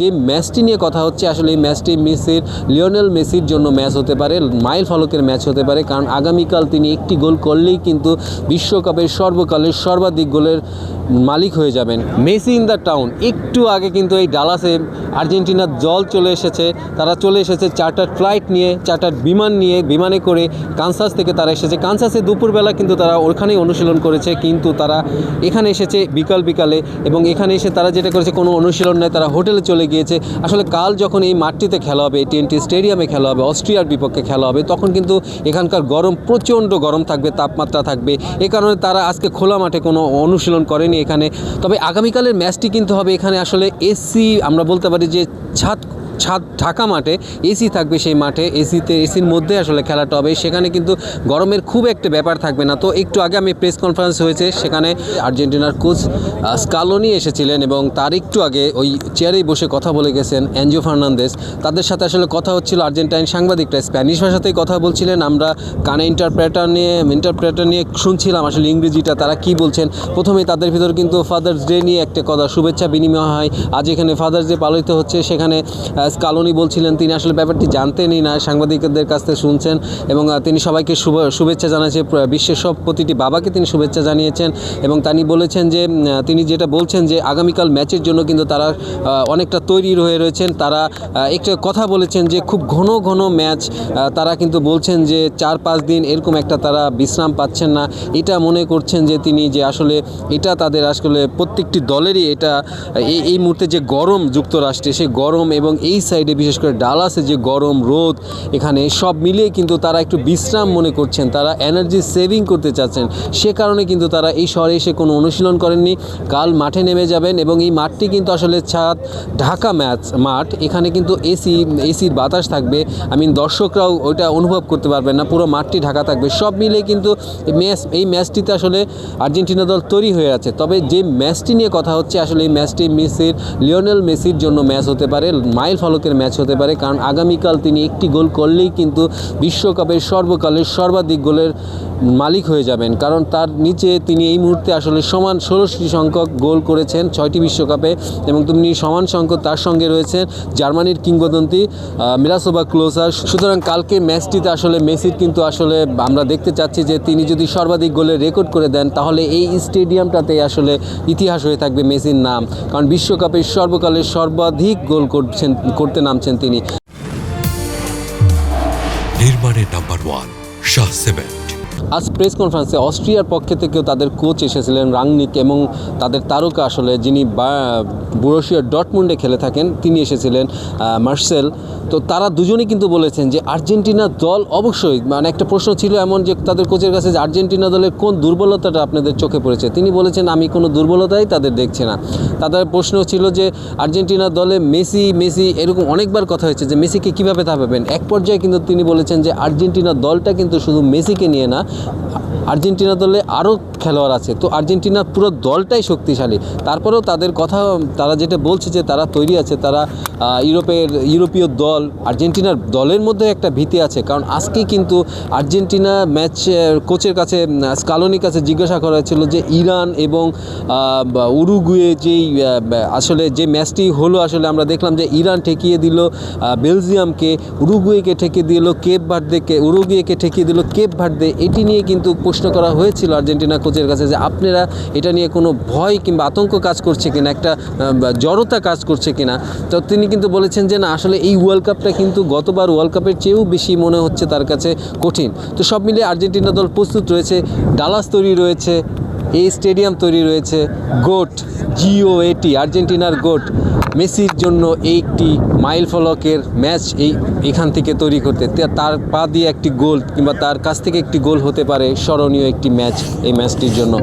যে ম্যাচটি নিয়ে কথা হচ্ছে আসলে এই ম্যাচটি লিওনেল মেসির জন্য ম্যাচ হতে পারে, মাইল ফলকের ম্যাচ হতে পারে। কারণ আগামীকাল তিনি একটি গোল করলেই কিন্তু বিশ্বকাপের সর্বকালের সর্বাধিক গোলের মালিক হয়ে যাবেন। Messi in the town. একটু আগে কিন্তু এই ডালাসে আর্জেন্টিনার দল চলে এসেছে। তারা চলে এসেছে চার্টার ফ্লাইট নিয়ে, চার্টার বিমান নিয়ে, বিমানে করে কানসাস থেকে তারা এসেছে। কানসাসে দুপুরবেলা কিন্তু তারা ওখানেই অনুশীলন করেছে, কিন্তু তারা এখানে এসেছে বিকালে এবং এখানে এসে তারা যেটা করেছে কোনো অনুশীলন নেই, তারা হোটেলে চলে গিয়েছে। আসলে কাল যখন এই মাঠটিতে খেলা হবে, TNT স্টেডিয়ামে খেলা হবে, অস্ট্রিয়ার বিপক্ষে খেলা হবে, তখন কিন্তু এখানকার গরম প্রচণ্ড গরম থাকবে, তাপমাত্রা থাকবে। এ কারণে তারা আজকে খোলা মাঠে কোনো অনুশীলন করেনি এখানে। তবে আগামীকালের ম্যাচটি কিন্তু হবে এখানে আসলে এসি, আমরা বলতে পারি যে ছাদ ঢাকা মাঠে এসি থাকবে। সেই মাঠে এসির মধ্যে আসলে খেলাটা হবে। সেখানে কিন্তু গরমের খুব একটা ব্যাপার থাকবে না। তো একটু আগে আমি প্রেস কনফারেন্স হয়েছে, সেখানে আর্জেন্টিনার কোচ স্কালোনি এসেছিলেন এবং তার একটু আগে ওই চেয়ারেই বসে কথা বলে গেছেন এনজো ফার্নান্দেজ। তাদের সাথে আসলে কথা হচ্ছিল, আর্জেন্টাইন সাংবাদিকরা স্প্যানিশ ভাষাতেই কথা বলছিলেন। আমরা কানে ইন্টারপ্রেটার নিয়ে শুনছিলাম আসলে ইংরেজিটা তারা কি বলছেন। প্রথমেই তাদের ভিতর কিন্তু ফাদার্স ডে নিয়ে একটা কথা, শুভেচ্ছা বিনিময় হয়। আজ এখানে ফাদার্স ডে পালিত হচ্ছে। সেখানে স্কালোনি বলছিলেন তিনি আসলে ব্যাপারটি জানতেনই না, সাংবাদিকদের কাছ থেকে শুনছেন এবং তিনি সবাইকে শুভেচ্ছা জানাচ্ছেন। বিশ্বের সব প্রতিটি বাবাকে তিনি শুভেচ্ছা জানিয়েছেন এবং তিনি বলেছেন যে তিনি যেটা বলছেন যে আগামীকাল ম্যাচের জন্য কিন্তু তারা অনেকটা তৈরি হয়ে রয়েছেন। তারা একটা কথা বলেছেন যে খুব ঘন ম্যাচ, তারা কিন্তু বলছেন যে 4-5 দিন এরকম একটা তারা বিশ্রাম পাচ্ছেন না। এটা মনে করছেন যে তিনি যে আসলে এটা তাদের আসলে প্রত্যেকটি দলেরই এটা এই মুহূর্তে যে গরম যুক্তরাষ্ট্রে, সেই গরম এবং এই সাইডে বিশেষ করে ডালাসে যে গরম রোদ, এখানে সব মিলিয়ে কিন্তু তারা একটু বিশ্রাম মনে করছেন, তারা এনার্জি সেভিং করতে চাচ্ছেন। সে কারণে কিন্তু তারা এই শহরে এসে কোনো অনুশীলন করেননি, কাল মাঠে নেমে যাবেন। এবং এই মাঠটি কিন্তু আসলে ঢাকা মাঠ, এখানে কিন্তু এসির বাতাস থাকবে। দর্শকরাও ওইটা অনুভব করতে পারবেন না, পুরো মাঠটি ঢাকা থাকবে। সব মিলে কিন্তু এই ম্যাচটিতে আসলে আর্জেন্টিনা দল তৈরি হয়ে আছে। তবে যে ম্যাচটি নিয়ে কথা হচ্ছে আসলে এই ম্যাচটি লিওনেল মেসির জন্য ম্যাচ হতে পারে, মাইল ফলকের ম্যাচ হতে পারে। কারণ আগামীকাল তিনি একটি গোল করলেই কিন্তু বিশ্বকাপের সর্বকালের সর্বাধিক গোলের মালিক হয়ে যাবেন। কারণ তার নিচে তিনি এই মুহূর্তে আসলে সমান 16টি সংখ্যক গোল করেছেন 6টি বিশ্বকাপে এবং তিনি সমান সংখ্যক তার সঙ্গে রয়েছেন জার্মানির কিংবদন্তি মিরাসোভা ক্লোজা। সুতরাং কালকে ম্যাচটিতে আসলে মেসির কিন্তু আসলে আমরা দেখতে চাচ্ছি যে তিনি যদি সর্বাধিক গোলের রেকর্ড করে দেন, তাহলে এই স্টেডিয়ামটাতে আসলে ইতিহাস হয়ে থাকবে মেসির নাম। কারণ বিশ্বকাপের সর্বকালের সর্বাধিক গোল করতে নামছেন তিনি। নির্মাণের নাম্বার 1 শাহ সিমেন্ট। আজ প্রেস কনফারেন্সে অস্ট্রিয়ার পক্ষে থেকেও তাদের কোচ এসেছিলেন রাংনিক এবং তাদের তারকা আসলে যিনি বরুসিয়া ডর্টমুন্ডে খেলে থাকেন তিনি এসেছিলেন মার্সেল। তো তারা দুজনেই কিন্তু বলেছেন যে আর্জেন্টিনা দল অবশ্যই, একটা প্রশ্ন ছিল এমন যে তাদের কোচের কাছে যে আর্জেন্টিনা দলের কোন দুর্বলতাটা আপনাদের চোখে পড়েছে। তিনি বলেছেন আমি কোনো দুর্বলতাই তাদের দেখছি না। তাদের প্রশ্ন ছিল যে আর্জেন্টিনা দলে মেসি এরকম অনেকবার কথা হয়েছে যে মেসিকে কীভাবে থামাবেন। এক পর্যায়ে কিন্তু তিনি বলেছেন যে আর্জেন্টিনা দলটা কিন্তু শুধু মেসিকে নিয়ে না, আর্জেন্টিনা দলে আরও খেলোয়াড় আছে। তো আর্জেন্টিনার পুরো দলটাই শক্তিশালী। তারপরেও তাদের কথা তারা যেটা বলছে যে তারা তৈরি আছে, তারা ইউরোপীয় দল, আর্জেন্টিনার দলের মধ্যে একটা ভীতি আছে। কারণ আজকে কিন্তু আর্জেন্টিনা ম্যাচ কোচের কাছে স্কালোনির কাছে জিজ্ঞাসা করা হয়েছিল যে ইরান এবং উরুগুয়ে আসলে যে ম্যাচটি হলো, আসলে আমরা দেখলাম যে ইরান ঠেকিয়ে দিল বেলজিয়ামকে, উরুগুয়েকে ঠেকিয়ে দিল উরুগুয়েকে ঠেকিয়ে দিল কেপ ভার্দে। এটি নিয়ে কিন্তু প্রশ্ন করা হয়েছিল আর্জেন্টিনা কোচের কাছে যে আপনারা এটা নিয়ে কোনো ভয় কিংবা আতঙ্ক কাজ করছে কিনা, একটা জড়তা কাজ করছে কিনা। তো তিনি কিন্তু বলেছেন যে না, আসলে এই ওয়ার্ল্ড কাপটা কিন্তু গতবার ওয়ার্ল্ড কাপের চেয়েও বেশি মনে হচ্ছে তার কাছে কঠিন। তো সব মিলিয়ে আর্জেন্টিনা দল প্রস্তুত রয়েছে, ডালাস তৈরি রয়েছে, এই স্টেডিয়াম তৈরি রয়েছে। GOAT আর্জেন্টিনার গোট মেসির জন্য একটি মাইল ফলকের ম্যাচ এখান থেকে তৈরি করতে, তার পা দিয়ে একটি গোল কিংবা তার কাছ থেকে একটি গোল হতে পারে স্মরণীয় একটি ম্যাচ এই ম্যাচটির জন্য।